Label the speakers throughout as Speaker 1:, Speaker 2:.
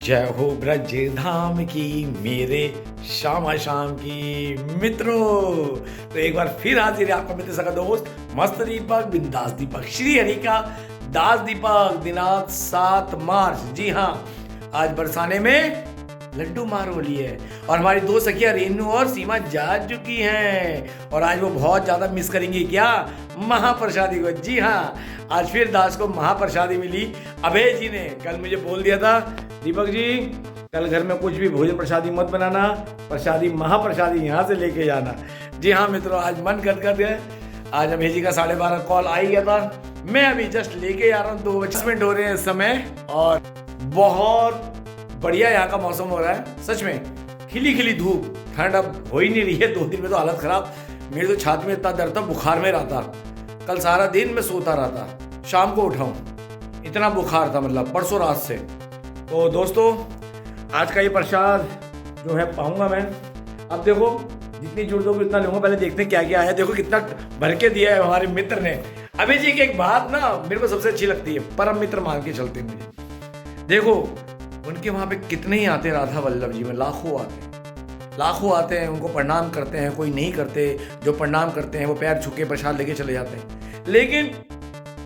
Speaker 1: जय हो ब्रज धाम की मेरे श्यामा शाम की मित्रों। तो एक बार फिर हाजिर है आपका मित्र सका दोस्त मस्त दीपक बिंदास दीपक श्री हरि का दास दीपक दिनांक 7 मार्च। जी हाँ, आज बरसाने में लड्डू मार होली है और हमारी दो सखियां रेनू और सीमा जा चुकी हैं और आज वो बहुत ज़्यादा मिस करेंगी क्या महाप्रसादी को। जी हाँ, आज फिर दास को महाप्रसादी मिली। अभय जी ने कल मुझे बोल दिया था, दीपक जी कल घर में कुछ भी भोजन प्रसादी मत बनाना, प्रसादी महाप्रसादी यहाँ से लेके जाना। जी हाँ मित्रों, आज मन गदगद है। आज अभय जी का 12:30 कॉल आ ही गया था। मैं अभी जस्ट लेके आ रहा हूँ, 2:25 हो रहे हैं इस समय और बहुत बढ़िया यहाँ का मौसम हो रहा है। सच में खिली खिली धूप, ठंड अब हो ही नहीं रही है। 2 दिन में तो हालत खराब, मेरी तो छाती में इतना दर्द था, बुखार में रहा था। कल सारा दिन मैं सोता रहा था, शाम को उठाऊं इतना बुखार था, मतलब परसों रात से। तो दोस्तों आज का ये प्रसाद जो है पाऊंगा मैं। अब देखो जितनी जरूरत होगी उतना लूंगा, पहले देखते हैं क्या क्या है। देखो कितना भर के दिया है हमारे मित्र ने। अभी जी की एक बात ना मेरे को सबसे अच्छी लगती है, परम मित्र मान के चलते हैं मुझे। देखो उनके वहाँ पे कितने ही आते हैं, राधा वल्लभ जी में लाखों आते हैं, उनको प्रणाम करते हैं। कोई नहीं करते, जो प्रणाम करते हैं वो पैर छू के प्रसाद लेके चले जाते हैं। लेकिन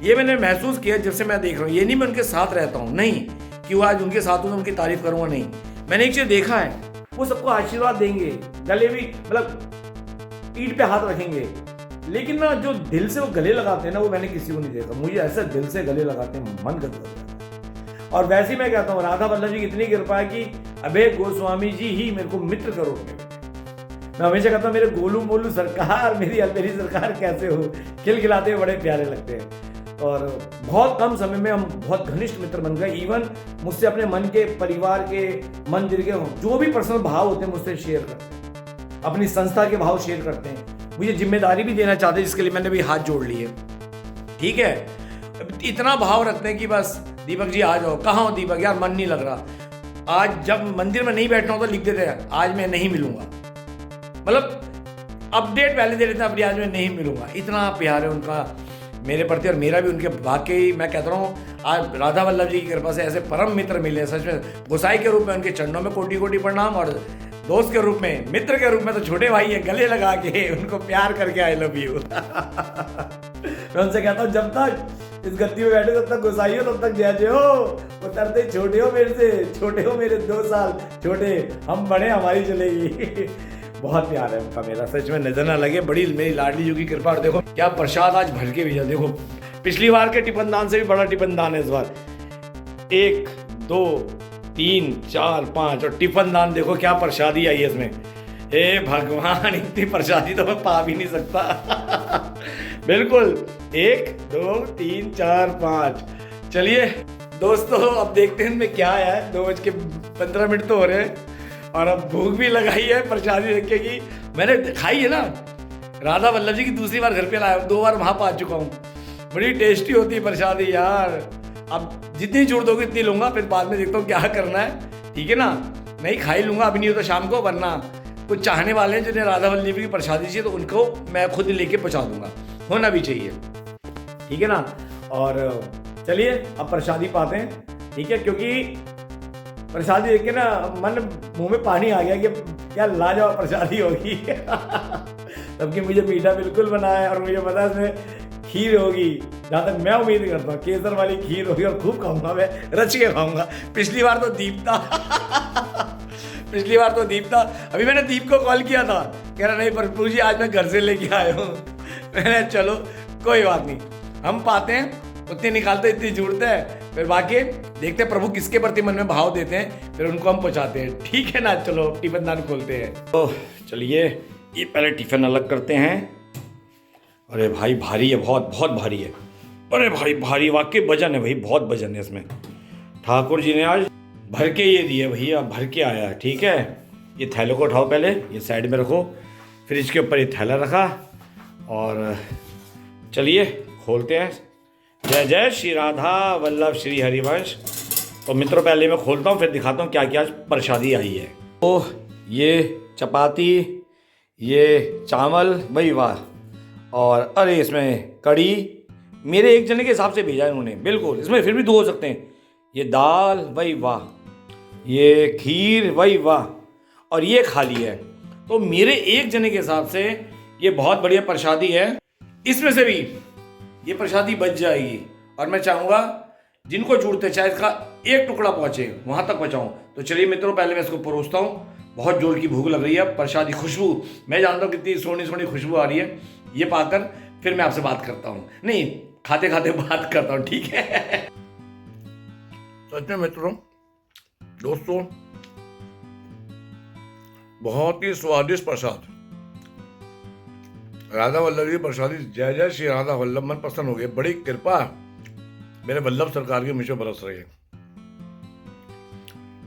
Speaker 1: ये मैंने महसूस किया जब से मैं देख रहा हूँ, ये नहीं मैं उनके साथ रहता हूँ, नहीं कि वो आज उनके साथ हूँ तो उनकी तारीफ करूँगा, नहीं। मैंने एक चीज़ देखा है, वो सबको आशीर्वाद देंगे, गले भी मतलब पीठ पे हाथ रखेंगे, लेकिन ना जो दिल से वो गले लगाते हैं ना, वो मैंने किसी को नहीं देखा। मुझे ऐसे दिल से गले लगाते हैं, मन गदगद जाता है। और वैसे ही मैं कहता हूँ राधा वल्लभ जी की इतनी कृपा है कि अभय गोस्वामी जी ही मेरे को मित्र करो। मैं हमेशा कहता हूँ मेरे गोलू मोलू सरकार, मेरी अलबेरी सरकार कैसे हो, खिलखिलाते हुए बड़े प्यारे लगते हैं। और बहुत कम समय में हम बहुत घनिष्ठ मित्र बन गए। इवन मुझसे अपने मन के, परिवार के, मंदिर के जो भी पर्सनल भाव होते हैं मुझसे शेयर करते हैं, अपनी संस्था के भाव शेयर करते हैं। मुझे जिम्मेदारी भी देना चाहते हैं, जिसके लिए मैंने भी हाथ जोड़ लिए। ठीक है, इतना भाव रखते हैं कि बस दीपक जी आ जाओ। कहाँ हो दीपक, यार मन नहीं लग रहा। आज जब मंदिर में नहीं बैठना हो तो लिख देते हैं आज मैं नहीं मिलूंगा, मतलब अपडेट पहले दे देते हैं अपनी, आज मैं नहीं मिलूंगा। इतना प्यार है उनका मेरे प्रति और मेरा भी उनके। वाकई मैं कहता हूँ आज राधा वल्लभ जी की कृपा से ऐसे परम मित्र मिले। सच में गोसाई के रूप में उनके चरणों में कोटि कोटि प्रणाम, और दोस्त के रूप में, मित्र के रूप में तो छोटे भाई है, गले लगा के उनको प्यार करके आई लव यू। मैं उनसे कहता हूँ जब तक इस गद्दी में बैठे तब तक गोसाई हो, तब तक जय हो। उतरते छोटे हो मेरे से, छोटे हो मेरे 2 साल छोटे, हम बड़े हमारी चलेगी। बहुत प्यार है उनका मेरा, सच में नजर ना लगे। बड़ी मेरी लाडली जी की कृपा। और देखो क्या प्रसाद आज भर के भेजा। देखो पिछली बार के टिफिन दान से भी बड़ा टिफिन दान है इस बार। 1 2 3 4 5 और टिफिन दान देखो क्या प्रसादी आई है इसमें। हे भगवान, इतनी प्रसादी तो मैं पा भी नहीं सकता। बिल्कुल 1 2 3 4 5। चलिए दोस्तों अब देखते हैं इनमें क्या है। 2:15 तो हो रहे हैं और अब भूख भी लगाई है प्रसादी रखेगी। मैंने खाई है ना, राधा वल्लभ जी की दूसरी बार घर पे लाया, 2 बार वहाँ पा चुका हूँ। बड़ी टेस्टी होती है प्रसादी यार। अब जितनी जरूरत होगी इतनी लूँगा, फिर बाद में देखता हूँ क्या करना है। ठीक है ना, नहीं खा ही लूँगा, अभी नहीं हो तो शाम को, वरना कुछ चाहने वाले हैं जिन्हें राधा वल्लभ जी की प्रसादी चाहिए तो उनको मैं खुद लेके पहुँचा दूँगा, होना भी चाहिए। ठीक है ना। और चलिए अब प्रसादी पाते हैं। ठीक है, क्योंकि प्रसादी देख के ना मन मुंह में पानी आ गया कि क्या लाजवाब प्रसादी होगी। तब कि मुझे मीठा बिल्कुल बना है और मुझे पता है इसमें खीर होगी, जहाँ तक मैं उम्मीद करता हूँ केसर वाली खीर होगी और खूब खाऊंगा, मैं रच के खाऊंगा। पिछली बार तो दीप था। अभी मैंने दीप को कॉल किया था, कह रहा नहीं प्रभु जी आज मैं घर से लेके आया हूँ। मैंने चलो कोई बात नहीं, हम पाते हैं उतनी निकालते इतनी जरूरत है, फिर बाकी देखते हैं प्रभु किसके प्रति मन में भाव देते हैं, फिर उनको हम पहुंचाते हैं। ठीक है ना, चलो टिफिन दान खोलते हैं। तो चलिए ये पहले टिफिन अलग करते हैं। अरे भाई भारी है, बहुत बहुत भारी है। अरे भाई भारी, वाकई वजन है भाई, बहुत वजन है इसमें। ठाकुर जी ने आज भर के ये दिए भैया, भर के आया। ठीक है, ये थैलों को उठाओ, पहले ये साइड में रखो, फ्रिज के ऊपर ये थैला रखा और चलिए खोलते हैं। जय जय श्री राधा वल्लभ श्री हरिवंश। तो मित्रों पहले मैं खोलता हूँ, फिर दिखाता हूँ क्या क्या प्रसादी आई है। तो ये चपाती, ये चावल, वही वाह, और अरे इसमें कड़ी, मेरे एक जने के हिसाब से भेजा है उन्होंने, बिल्कुल इसमें फिर भी 2 हो सकते हैं। ये दाल, वही वाह, ये खीर, वही वाह, और ये खाली है। तो मेरे एक जने के हिसाब से ये बहुत बढ़िया प्रसादी है। इसमें से भी ये प्रसादी बच जाएगी और मैं चाहूँगा जिनको जुड़ते चाहे इसका एक टुकड़ा पहुँचे वहाँ तक पहुँचाऊँ। तो चलिए मित्रों, पहले मैं इसको परोसता हूँ। बहुत जोर की भूख लग रही है। प्रसादी खुशबू, मैं जानता हूँ कितनी सोनी सोनी खुशबू आ रही है। ये पाकर फिर मैं आपसे बात करता हूँ, नहीं खाते खाते बात करता हूँ, ठीक है। सच में मित्रों, दोस्तों, बहुत ही स्वादिष्ट प्रसाद। राधा वल्लभ की प्रसादी, जय जय श्री राधा वल्लभ, मन पसंद हो गए। बड़ी कृपा मेरे वल्लभ सरकार की मुझे बरस रही है।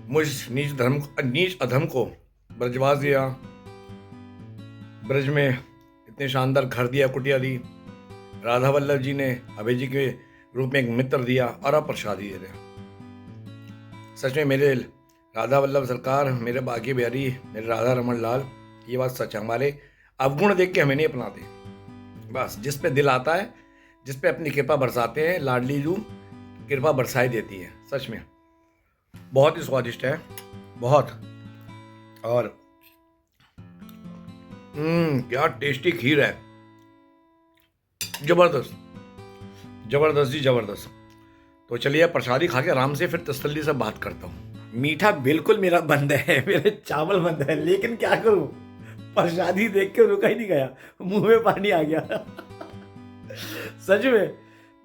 Speaker 1: मुझ नीच अधम को ब्रजवास दिया, ब्रज में इतने शानदार घर दिया, कुटिया दी। राधा वल्लभ जी ने अभय जी के रूप में एक मित्र दिया और अब प्रसादी दे रहे। सच में मेरे राधा वल्लभ सरकार, मेरे बाकी बिहारी, मेरे राधा रमन लाल, ये बात सच है। हमारे अवगुण देख के हमें नहीं अपनाते, बस जिस पे दिल आता है, जिस पे अपनी कृपा बरसाते हैं, लाडली जू कृपा बरसाई देती है। सच में बहुत ही स्वादिष्ट है, बहुत। और क्या टेस्टी खीर है, जबरदस्त जबरदस्त जी, जबरदस्त। तो चलिए प्रसादी खा के आराम से फिर तसल्ली से बात करता हूँ। मीठा बिल्कुल मेरा बंद है, मेरे चावल बंद है, लेकिन क्या करूँ, प्रसादी देख के रुका ही नहीं गया, मुंह में पानी आ गया। सच में,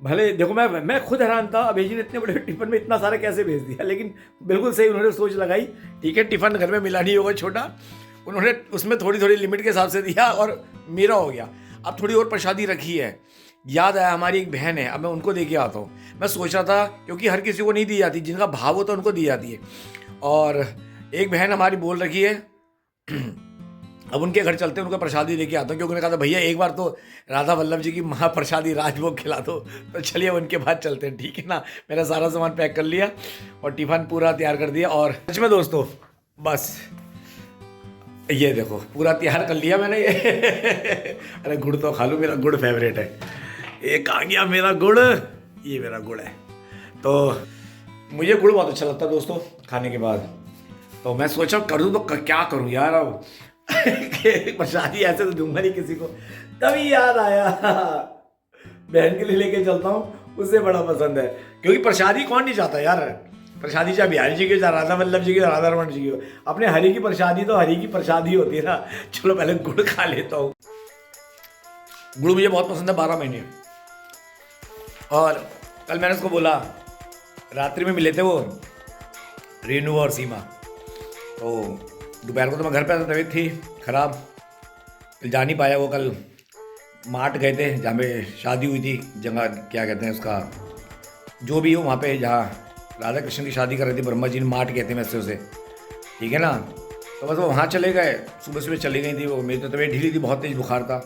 Speaker 1: भले देखो मैं खुद हैरान था, अभय जी ने इतने बड़े टिफिन में इतना सारा कैसे भेज दिया, लेकिन बिल्कुल सही उन्होंने सोच लगाई। ठीक है, टिफिन घर में मिला नहीं होगा छोटा, उन्होंने उसमें थोड़ी थोड़ी लिमिट के हिसाब से दिया और मेरा हो गया। अब थोड़ी और प्रसादी रखी है। याद आया, हमारी एक बहन है, अब मैं उनको दे के आता हूँ। मैं सोच रहा था, क्योंकि हर किसी को नहीं दी जाती, जिनका भाव होता है उनको दी जाती है। और एक बहन हमारी बोल रखी है, अब उनके घर चलते हैं, उनको प्रसादी लेके आता हूँ, क्योंकि उन्होंने कहा था भैया एक बार तो राधा वल्लभ जी की महाप्रसादी राजभोग खिला दो। तो चलिए उनके बाद चलते हैं, ठीक है ना। मैंने सारा सामान पैक कर लिया और टिफिन पूरा तैयार कर दिया। और सच में दोस्तों, बस ये देखो पूरा तैयार कर लिया मैंने। ये अरे गुड़ तो खा लूँ, मेरा गुड़ फेवरेट है। एक आ गया मेरा गुड़, ये मेरा गुड़ है। तो मुझे गुड़ बहुत अच्छा लगता है दोस्तों खाने के बाद। तो मैं सोचा करूँ तो क्या करूँ यार, अब प्रसादी ऐसे तो दूंगा नहीं किसी को। तभी याद आया बहन के लिए लेके चलता हूँ, उसे बड़ा पसंद है। क्योंकि प्रसादी कौन नहीं चाहता यार, प्रसादी चाहे बिहारी जी की, चाहे राधा वल्लभ जी की, राधा रमन जी की हो, अपने हरि की प्रसादी तो हरि की प्रसादी होती है ना। चलो पहले गुड़ खा लेता हूँ। गुड़ मुझे बहुत पसंद है, 12 महीने। और कल मैंने उसको बोला, रात्रि में मिले थे वो रेनू और सीमा। तो दोपहर को तो मैं घर पे, तबीयत थी खराब, जा नहीं पाया। वो कल मार्ट गए थे जहाँ पे शादी हुई थी, जगह क्या कहते हैं उसका, जो भी हो वहाँ पे, जहाँ राधा कृष्ण की शादी कर रहे थे, ब्रह्मा जी ने मार्ट कहते हैं वैसे उसे, ठीक है ना। तो बस वो वहाँ चले गए, सुबह सुबह चली गई थी वो। मेरी तो तबीयत ढीली थी, बहुत तेज बुखार था।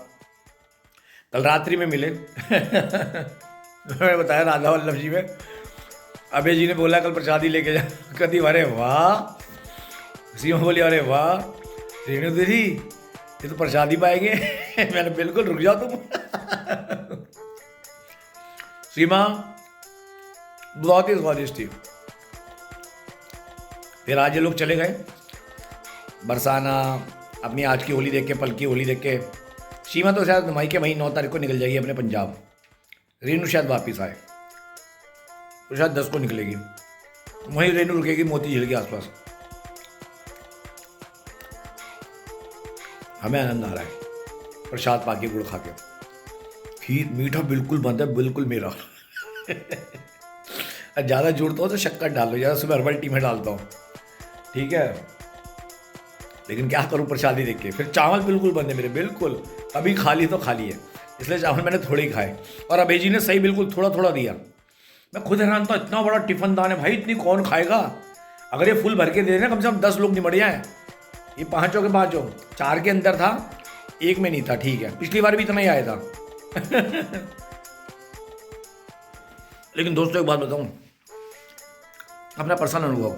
Speaker 1: कल रात्रि में मिले। मैंने बताया राधा वल्लभ जी में, अभय जी ने बोला कल प्रसादी लेके जा। कहती अरे वाह, सीमा बोली अरे वाह रेणु दीदी, ये तो प्रसादी पाएंगे। मैंने बिल्कुल, रुक जाओ तुम। सीमा बहुत ही स्वादिष्ट थी। फिर आज ये लोग चले गए बरसाना, अपनी आज की होली देख के, पल की होली देख के। सीमा तो शायद मई के 9 तारीख को निकल जाएगी अपने पंजाब। रेनू शायद वापिस आए तो शायद 10 को निकलेगी। वहीं रेनू रुकेगी मोती झील के आसपास। हमें आनंद आ रहा है प्रसाद पाके, गुड़ खा के। खीर मीठा बिल्कुल बंद है, बिल्कुल मेरा। ज़्यादा जुड़ता हो तो शक्कर डाल लो, ज़्यादा सुबह हर्बल टी में डालता हूँ, ठीक है। लेकिन क्या करूँ प्रसादी देख के। फिर चावल बिल्कुल बंद है मेरे, बिल्कुल। अभी खाली तो खाली है, इसलिए चावल मैंने थोड़े ही खाए। और अभय जी ने सही बिल्कुल थोड़ा थोड़ा दिया। मैं खुद हैरान था, इतना बड़ा टिफिन दान है भाई, इतनी कौन खाएगा। अगर ये फुल भर के दे रहे कम से कम 10 लोग निमट जाए। ये 5 के 5, 4 के अंदर था, 1 में नहीं था, ठीक है। पिछली बार भी इतना ही आया था। लेकिन दोस्तों एक बात बताऊं, अपना पर्सनल अनुभव,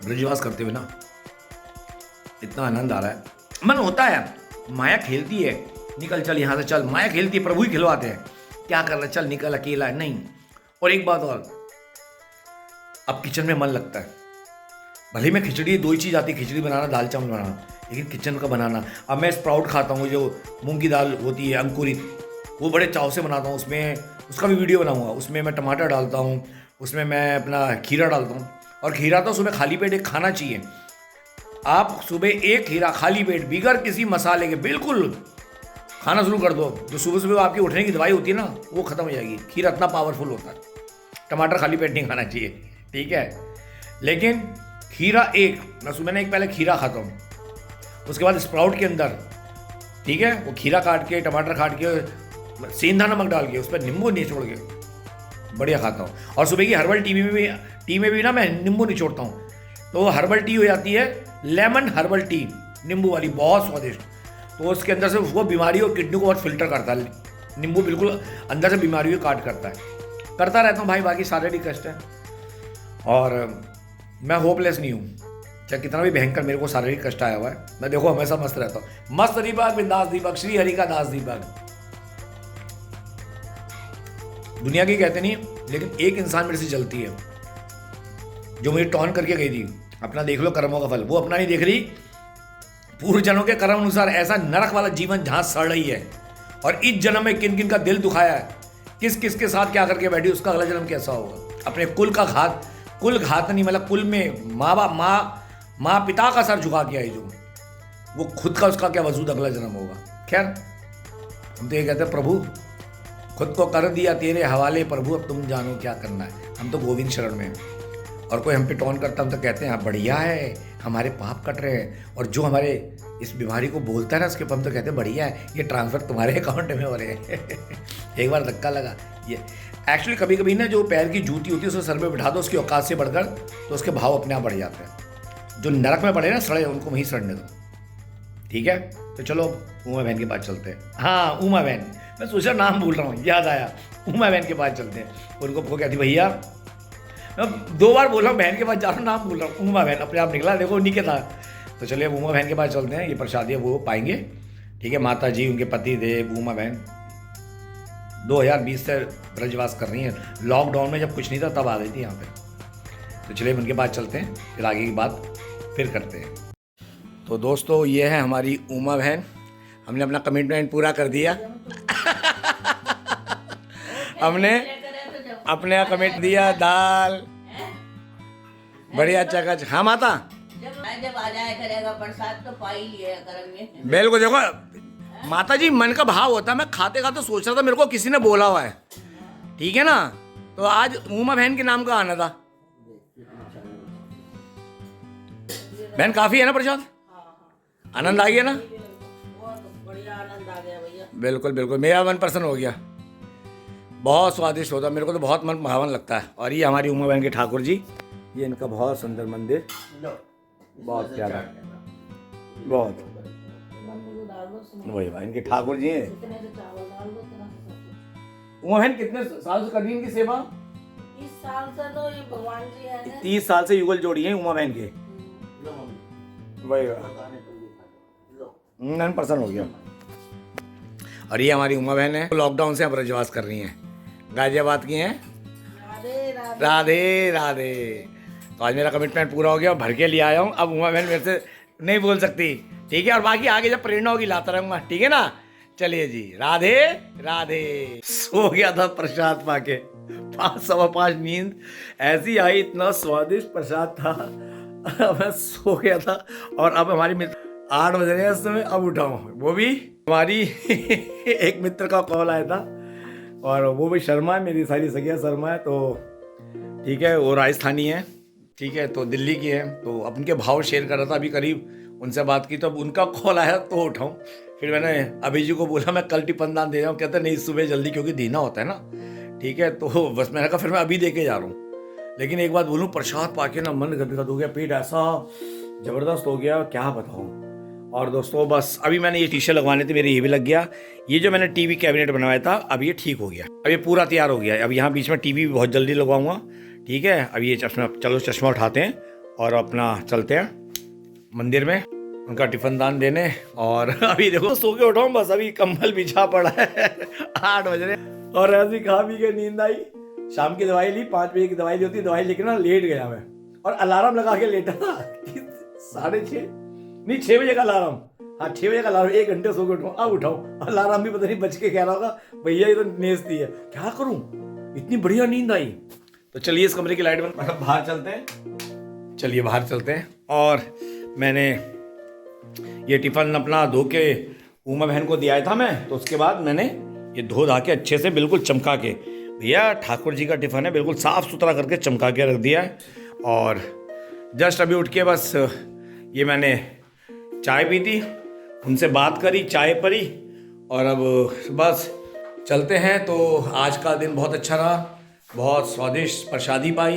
Speaker 1: ब्रजवास करते हुए ना इतना आनंद आ रहा है। मन होता है, माया खेलती है, निकल चल यहाँ से चल, माया खेलती है, प्रभु ही खिलवाते हैं। क्या कर रहा है, चल निकल, अकेला है नहीं। और एक बात और, अब किचन में मन लगता है। भले ही मैं खिचड़ी, दो ही चीज़ आती है, खिचड़ी बनाना, दाल चावल बनाना, लेकिन किचन का बनाना। अब मैं स्प्राउट खाता हूँ, जो मूंग की दाल होती है अंकुरित, वो बड़े चाव से बनाता हूँ। उसमें उसका भी वीडियो बनाऊंगा। उसमें मैं टमाटर डालता हूँ, उसमें मैं अपना खीरा डालता हूँ। और खीरा तो सुबह खाली पेट एक खाना चाहिए। आप सुबह एक खीरा खाली पेट बिगर किसी मसाले के बिल्कुल खाना शुरू कर दो, जो सुबह सुबह आपकी उठने की दवाई होती है ना, वो खत्म हो जाएगी। खीरा इतना पावरफुल होता है। टमाटर खाली पेट नहीं खाना चाहिए, ठीक है। लेकिन खीरा एक, मैं सुबह में एक पहले खीरा खाता हूँ, उसके बाद स्प्राउट के अंदर, ठीक है, वो खीरा काट के, टमाटर काट के, सेंधा नमक डाल के, उस पर नींबू निचोड़ के बढ़िया खाता हूँ। और सुबह की हर्बल टी में भी ना मैं नींबू निचोड़ता हूँ, तो हर्बल टी हो जाती है, लेमन हर्बल टी नींबू वाली, बहुत स्वादिष्ट। तो उसके अंदर से वो बीमारी और किडनी को बहुत फिल्टर करता है। नींबू बिल्कुल अंदर से बीमारियों को काट करता है। करता रहता हूँ भाई, बाकी शारीरिक कष्ट है। और मैं होपलेस नहीं हूँ, चाहे कितना भी भयंकर मेरे को शारीरिक कष्ट आया हुआ है, मैं देखो हमेशा मस्त रहता हूँ। मस्त दीपक, बिंदास दीपक, श्री हरि का दास दीपक। दुनिया की कहते नहीं, लेकिन एक इंसान मेरे से जलती है, जो मुझे टॉन करके गई थी, अपना देख लो कर्मों का फल। वो अपना नहीं देख रही, पूर्व जनों के कर्म अनुसार ऐसा नरक वाला जीवन जहां सड़ रही है, और इस जन्म में किन किन का दिल दुखाया है, किस किस के साथ क्या करके बैठी, उसका अगला जन्म कैसा होगा। अपने कुल का घात, कुल घात नहीं, मतलब कुल में माँ पिता का सर झुका के आई, जो वो खुद का, उसका क्या वजूद अगला जन्म होगा। खैर, हम तो ये कहते हैं, प्रभु खुद को कर दिया तेरे हवाले, प्रभु अब तुम जानो क्या करना है। हम तो गोविंद शरण में हैं। और कोई हम पे टॉन करता, हम तो कहते हैं बढ़िया है, हमारे पाप कट रहे हैं। और जो हमारे इस बीमारी को बोलता है ना, उसके हम तो कहते हैं बढ़िया है, ये ट्रांसफर तुम्हारे अकाउंट में हो रहे हैं। एक बार धक्का लगा ये। एक्चुअली कभी कभी ना जो पैर की जूती होती है उसे सर पे बिठा दो, उसकी औकात से बढ़कर, तो उसके भाव अपने आप बढ़ जाते हैं। जो नरक में पड़े ना सड़े, उनको वहीं सड़ने दो, ठीक है। तो चलो उमा बहन के पास चलते हैं। हाँ, उमा बहन, मैं सोचा नाम भूल रहा हूँ, याद आया, उमा बहन के पास चलते हैं। उनको वो कहती, भैया मैं 2 बार बोल रहा हूँ बहन के पास जा रहा हूँ, नाम भूल रहा हूँ। उमा बहन अपने आप निकला, देखो उन्हीं के था। तो चलिए अब उमा बहन के पास चलते हैं, ये प्रसादियाँ वो पाएंगे, ठीक है। माता जी, उनके पति देव, उमा बहन 2020 से ब्रजवास कर रही हैं। लॉकडाउन में जब कुछ नहीं था तब आ गई थी यहाँ पे। तो चलिए उनके पास चलते हैं, फिर आगे की बात फिर करते हैं। तो दोस्तों, ये है हमारी उमा बहन, हमने अपना कमिटमेंट पूरा कर दिया। हमने अपने कमिट दिया, दाल बढ़िया चकाच। हाँ माता,
Speaker 2: जब आ जाए करेगा प्रसाद तो पा ही लिया करेंगे।
Speaker 1: बिल्कुल। देखो माता जी, मन का भाव होता है। मैं खाते खाते सोच रहा था, मेरे को किसी ने बोला हुआ है, ठीक है ना। तो आज उमा बहन के नाम का आना था। बहन काफी है ना प्रसाद, आनंद आ गया ना।
Speaker 2: बढ़िया आनंद आ गया भैया।
Speaker 1: बिल्कुल बिल्कुल, मेरा मन प्रसन्न हो गया। बहुत स्वादिष्ट होता है, मेरे को तो बहुत मन भावन लगता है। और ये हमारी उमा बहन के ठाकुर जी, ये इनका बहुत सुंदर मंदिर, बहुत प्यारा, बहुत वही भाई इनके ठाकुर जी हैं। उमा बहन कितने साल से कर रही है इनकी सेवा?
Speaker 2: 30 साल से तो ये भगवान जी है।
Speaker 1: 30 साल से युगल जोड़ी है उमा बहन के। वही 9% हो गया। और ये हमारी उमा बहन है, लॉकडाउन से अब ब्रजवास कर रही हैं, गाजियाबाद की हैं। राधे राधे। तो आज मेरा कमिटमेंट पूरा हो गया, भर के लिए आया हूँ। अब उमा बहन मेरे से नहीं बोल सकती, ठीक है। और बाकी आगे जब प्रेरणा होगी लाता रहूँगा, ठीक है ना। चलिए जी, राधे राधे। सो गया था प्रसाद पाके, 5:15 नींद ऐसी आई, इतना स्वादिष्ट प्रसाद था। मैं सो गया था। और अब हमारी मित्र 8 बज रहे हैं इस समय, अब उठा हूँ। वो भी हमारी एक मित्र का कॉल आया था, और वो भी शर्मा है, मेरी सारी सखियाँ शर्मा है, तो ठीक है, वो राजस्थानी है, ठीक है, तो दिल्ली की है। तो अब उनके भाव शेयर कर रहा था, अभी करीब उनसे बात की, तो अब उनका कॉल आया तो उठाऊँ। फिर मैंने अभी जी को बोला मैं कल टिफिन दान दे रहा हूँ, कहते नहीं सुबह जल्दी, क्योंकि देना होता है ना, ठीक है। तो बस मैंने कहा फिर मैं अभी दे के जा रहा हूँ। लेकिन एक बात बोलूँ, प्रसाद पाके ना मन गदगद हो गया, पेट ऐसा ज़बरदस्त हो गया, क्या बताऊँ। और दोस्तों बस अभी मैंने ये टीशर्ट लगवाने थे, मेरे ये भी लग गया। ये जो मैंने टीवी कैबिनेट बनवाया था, अब ये ठीक हो गया, अब ये पूरा तैयार हो गया। अब यहाँ बीच में टीवी भी बहुत जल्दी लगवाऊंगा, ठीक है। अब ये चश्मा, चलो चश्मा उठाते हैं और अपना चलते हैं मंदिर में उनका टिफिन दान देने। और अभी देखो सो के उठाऊँ, बस अभी कंबल बिछा पड़ा है, 8 बज रहे, और ऐसी खा पी के नींद आई, शाम की दवाई ली, 5 बजे की दवाई ली होती, दवाई लेके ना लेट गया मैं, और अलार्म लगा के लेटा था 6:30 नहीं 6 बजे का अलार्म, हाँ 6 बजे का अलार्म, 1 घंटे सो के उठाऊँ, अब उठाऊँ, अलार्म भी पता नहीं बच के कह रहा होगा भैया ये तो नेस्ती है, क्या करूँ, इतनी बढ़िया नींद आई। तो चलिए इस कमरे की लाइट बंद, मतलब बाहर चलते हैं, चलिए बाहर चलते हैं। और मैंने ये टिफ़िन अपना धो के उमा बहन को दिया था मैं, तो उसके बाद मैंने ये धो धा के अच्छे से बिल्कुल चमका के, भैया ठाकुर जी का टिफ़िन है, बिल्कुल साफ़ सुथरा करके चमका के रख दिया है। और जस्ट अभी उठ के बस ये मैंने चाय पी थी, उनसे बात करी, चाय परी, और अब बस चलते हैं। तो आज का दिन बहुत अच्छा रहा, बहुत स्वादिष्ट प्रसादी पाई,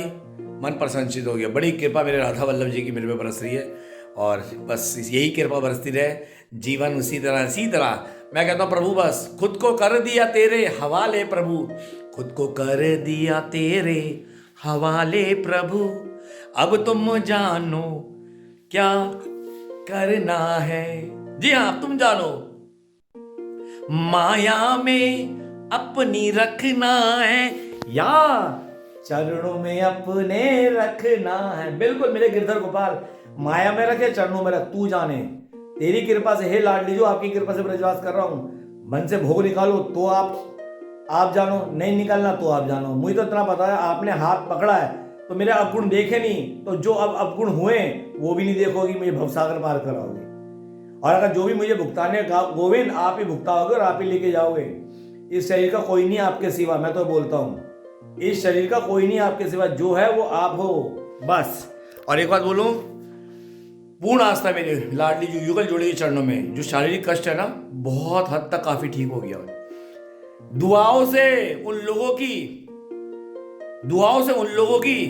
Speaker 1: मन प्रसन्नचित हो गया। बड़ी कृपा मेरे राधा वल्लभ जी की मेरे पे बरस रही है, और बस यही कृपा बरसती रहे, जीवन इसी तरह मैं कहता हूँ प्रभु बस खुद को कर दिया तेरे हवाले प्रभु, खुद को कर दिया तेरे हवाले प्रभु, अब तुम जानो क्या करना है। जी हाँ, तुम जानो, माया में अपनी रखना है या चरणों में अपने रखना है। बिल्कुल मेरे गिरधर गोपाल, माया में रखे चरणों में रख, तू जाने, तेरी कृपा से हे लाडली जो आपकी कृपा से ब्रजवास कर रहा हूँ, मन से भोग निकालो तो आप जानो, नहीं निकालना तो आप जानो। मुझे तो इतना पता है आपने हाथ पकड़ा है तो मेरे अवगुण देखे नहीं, तो जो अब अवगुण हुए वो भी नहीं देखोगी, मुझे भवसागर पार कराओगे। और अगर जो भी मुझे भुगताने गोविंद आप ही भुगताओगे और आप ही लेके जाओगे। इस शरीर का कोई नहीं आपके सिवा, मैं तो बोलता हूँ इस शरीर का कोई नहीं आपके सिवा, जो है वो आप हो बस। और एक बात बोलूं, पूर्ण आस्था मेरे लाडली जी युगल जोड़ी के चरणों में, जो शारीरिक कष्ट है ना बहुत हद तक काफी ठीक हो गया। दुआओं से उन लोगों की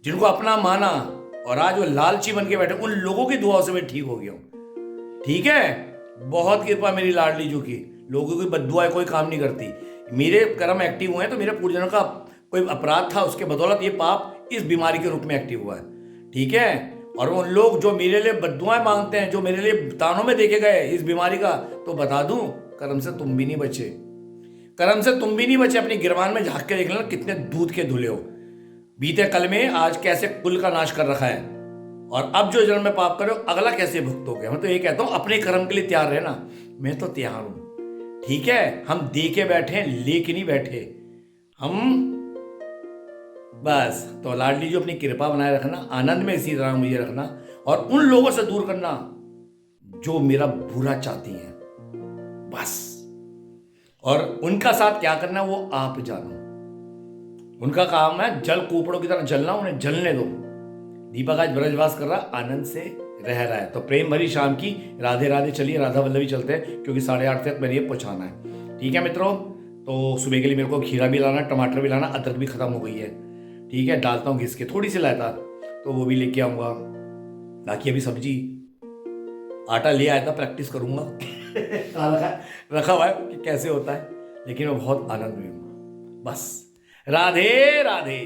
Speaker 1: जिनको अपना माना और आज वो लालची बन के बैठे, उन लोगों की दुआओं से मैं ठीक हो गया हूं। ठीक है, बहुत कृपा मेरी लाडली जी की, लोगों की बद्दुआएं कोई काम नहीं करती। मेरे कर्म एक्टिव हुए हैं तो मेरे पूर्वजनों का कोई अपराध था, उसके बदौलत ये पाप इस बीमारी के रूप में एक्टिव हुआ है। ठीक है, और उन लोग जो मेरे लिए बद्दुआएं मांगते हैं, जो मेरे लिए तानों में देखे गए इस बीमारी का, तो बता दूं कर्म से तुम भी नहीं बचे, कर्म से तुम भी नहीं बचे। अपनी गिरबान में झांक के देख लेना कितने दूध के धुले हो, बीते कल में आज कैसे कुल का नाश कर रखा है, और अब जो जन्म में पाप करो अगला कैसे भुगतोगे। मैं तो ये कहता हूं अपने कर्म के लिए तैयार रहना, मैं तो तैयार हूं। ठीक है, हम दे के बैठे लेके नहीं बैठे हम, बस। तो लाडली जी अपनी कृपा बनाए रखना, आनंद में इसी तरह मुझे रखना, और उन लोगों से दूर करना जो मेरा बुरा चाहती हैं बस। और उनका साथ क्या करना वो आप जानो, उनका काम है जल कूपड़ों की तरह जलना, उन्हें जलने दो। दीपक आज ब्रजवास कर रहा, आनंद से रह रहा है। तो प्रेम भरी शाम की राधे राधे। चलिए राधा वल्लभी चलते हैं, क्योंकि 8:30 तक मैंने ये पहुंचाना है। ठीक है मित्रों, तो सुबह के लिए मेरे को खीरा भी लाना, टमाटर भी लाना, अदरक भी खत्म हो गई है। ठीक है, डालता हूँ घिस के, थोड़ी सी लाया था तो वो भी लेके आऊँगा। बाकी अभी सब्जी आटा ले आया था, प्रैक्टिस करूँगा रखा हुआ है कि कैसे होता है, लेकिन मैं बहुत आनंद में हूँ बस। राधे राधे।